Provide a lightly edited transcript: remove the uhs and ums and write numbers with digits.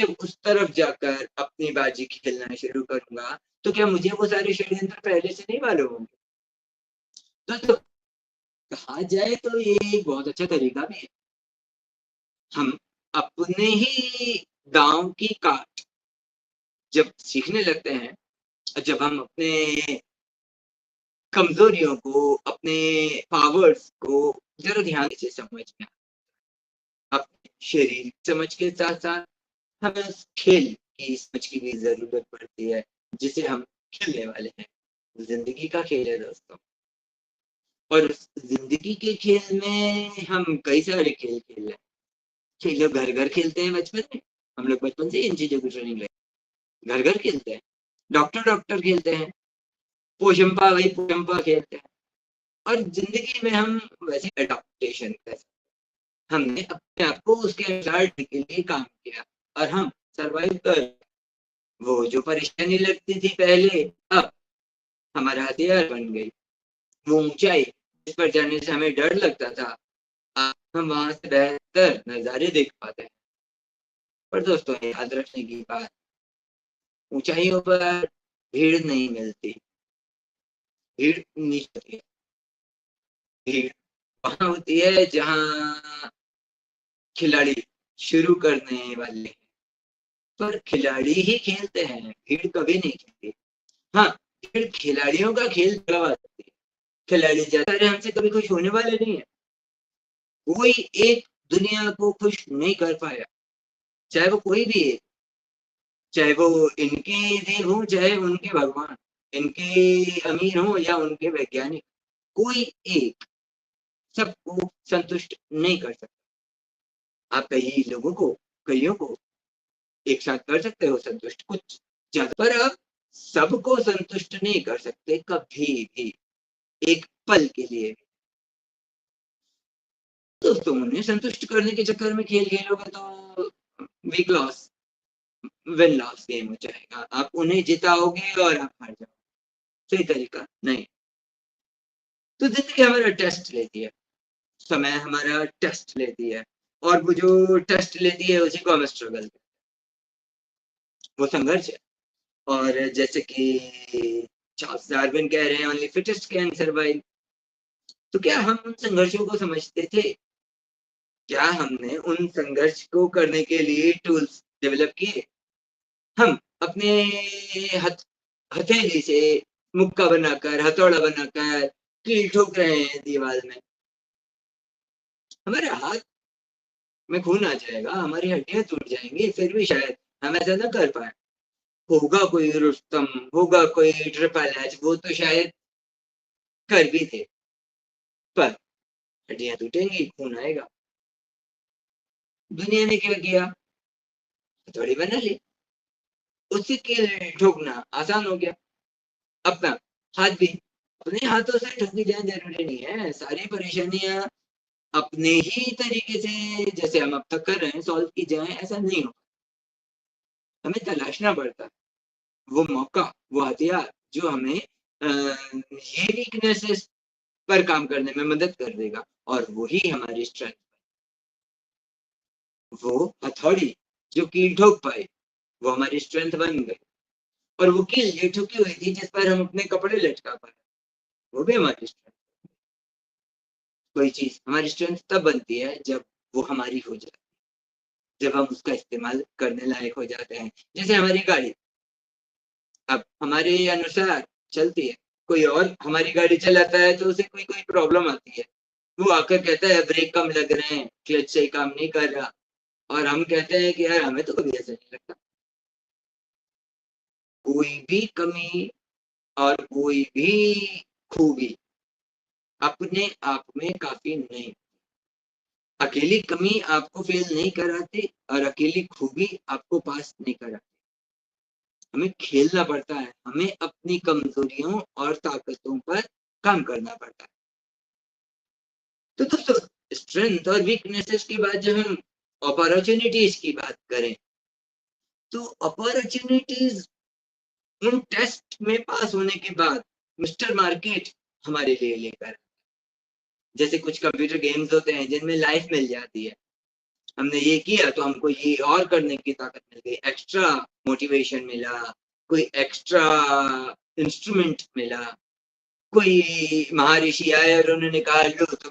जब उस तरफ जाकर अपनी बाजी खेलना शुरू करूंगा तो क्या मुझे वो सारे षड्यंत्र पहले से नहीं मालूम होंगे? तो कहा जाए तो ये एक बहुत अच्छा तरीका भी है। हम अपने ही दांव की काट जब सीखने लगते हैं, जब हम अपने कमजोरियों को, अपने पावर्स को जरा ध्यान से समझ में, अपने शरीर समझ के साथ साथ हमें उस खेल की समझ की भी जरूरत पड़ती है जिसे हम खेलने वाले हैं। जिंदगी का खेल है दोस्तों, और उस जिंदगी के खेल में हम कई सारे खेल खेल रहे हैं। खेल घर घर खेलते हैं बचपन में, हम लोग बचपन से इन चीजों की ट्रेनिंग लेते हैं। घर घर खेलते हैं, डॉक्टर डॉक्टर खेलते हैं, पोशंपा वही पोशंपा खेलते हैं। और जिंदगी में हम वैसे अडॉप्टेशन कर सकते हैं। हमने अपने आप को उसके अनुसार के लिए काम किया और हम सरवाइव कर, वो जो परेशानी लगती थी पहले, अब हमारा हथियार बन गई। वो ऊंचाई जिस पर जाने से हमें डर लगता था, अब हम वहां से बेहतर नजारे देख पाते हैं। पर दोस्तों याद रखने की बात, ऊंचाइयों पर भीड़ नहीं मिलती, भीड़ नीचे होती है। भीड़ वहां होती है जहां खिलाड़ी शुरू करने वाले हैं, पर खिलाड़ी ही खेलते हैं, भीड़ कभी नहीं खेलती। हाँ, भीड़ खिलाड़ियों का खेल करवा सकती है। खिलाड़ी ज्यादा रहे हमसे कभी खुश होने वाले नहीं है। कोई एक दुनिया को खुश नहीं कर पाया, चाहे वो कोई भी है, चाहे वो इनके देव हो चाहे उनके भगवान, इनके अमीर हो या उनके वैज्ञानिक, कोई एक सबको संतुष्ट नहीं कर सकता। आप कई लोगों को, कईयों को एक साथ कर सकते हो संतुष्ट, कुछ ज्यादा, पर आप सबको संतुष्ट नहीं कर सकते कभी भी, एक पल के लिए। तो तुम उन्हें संतुष्ट करने के चक्कर में खेल खेलोगे तो weak loss, win loss game हो जाएगा। आप उन्हें जिताओगे और आप हार जाओगे। सही तरीका नहीं। तो जिंदगी हमारा टेस्ट लेती है, समय हमारा टेस्ट लेती है, और वो जो टेस्ट लेती है उसी को हम स्ट्रगल, वो संघर्ष है। और जैसे कि चार्ल्स डार्विन कह रहे हैं, ओनली फिटेस्ट कैन सर्वाइव। तो क्या हम उन संघर्षों को समझते थे? क्या हमने उन संघर्ष को करने के लिए टूल्स डेवलप किए? हम अपने हथ हथेली से मुक्का बनाकर, हथौड़ा बनाकर कील ठोक रहे हैं दीवार में, हमारे हाथ में खून आ जाएगा, हमारी हड्डियां टूट जाएंगी, फिर भी शायद हम ऐसा ना कर पाए। होगा कोई रुस्तम, होगा कोई ट्रिपल एच, वो तो शायद कर भी थे, पर हड्डियां टूटेंगी, खून आएगा। दुनिया ने क्या किया? हथौड़ी बना ली, उससे कील ठोकना आसान हो गया। अपना हाथ भी अपने हाथों से ठोकी जाए जरूरी नहीं है। सारी परेशानियां अपने ही तरीके से, जैसे हम अब तक कर रहे हैं, सॉल्व की जाए, ऐसा नहीं हो। हमें तलाशना पड़ता है वो मौका, वो हथियार जो हमें ये वीकनेसेस पर काम करने में मदद कर देगा, और वही हमारी स्ट्रेंथ। वो हथौड़ी जो कील ठोक पाई, वो हमारी स्ट्रेंथ बन गई। और वो कील जो ठुकी हुई थी जिस पर हम अपने कपड़े लटका पाए, वो भी हमारी स्ट्रेंथ। कोई चीज हमारी स्ट्रेंथ तब बनती है जब वो हमारी हो जाए, जब हम उसका इस्तेमाल करने लायक हो जाते हैं। जैसे हमारी गाड़ी अब हमारे अनुसार चलती है, कोई और हमारी गाड़ी चलाता है तो उसे कोई कोई प्रॉब्लम आती है, वो आकर कहता है ब्रेक कम लग रहे हैं, क्लच सही काम नहीं कर रहा, और हम कहते हैं कि यार हमें तो कभी ऐसा नहीं लगता। कोई भी कमी और कोई भी खूबी अपने आप में काफी नहीं। अकेली कमी आपको फेल नहीं कराती, और अकेली खूबी आपको पास नहीं कराती। हमें खेलना पड़ता है, हमें अपनी कमजोरियों और ताकतों पर काम करना पड़ता है। तो दोस्तों, स्ट्रेंथ और वीकनेसेस के बाद जब हम अपॉर्चुनिटीज की बात करें, तो अपॉर्चुनिटीज उन टेस्ट में पास होने के बाद मिस्टर मार्केट हमारे लिए लेकर, जैसे कुछ कंप्यूटर गेम्स होते हैं जिनमें लाइफ मिल जाती है, हमने ये किया तो हमको ये और करने की ताकत मिल गई, एक्स्ट्रा मोटिवेशन मिला, कोई एक्स्ट्रा इंस्ट्रूमेंट मिला, कोई महर्षि आए और उन्होंने कहा लो तुम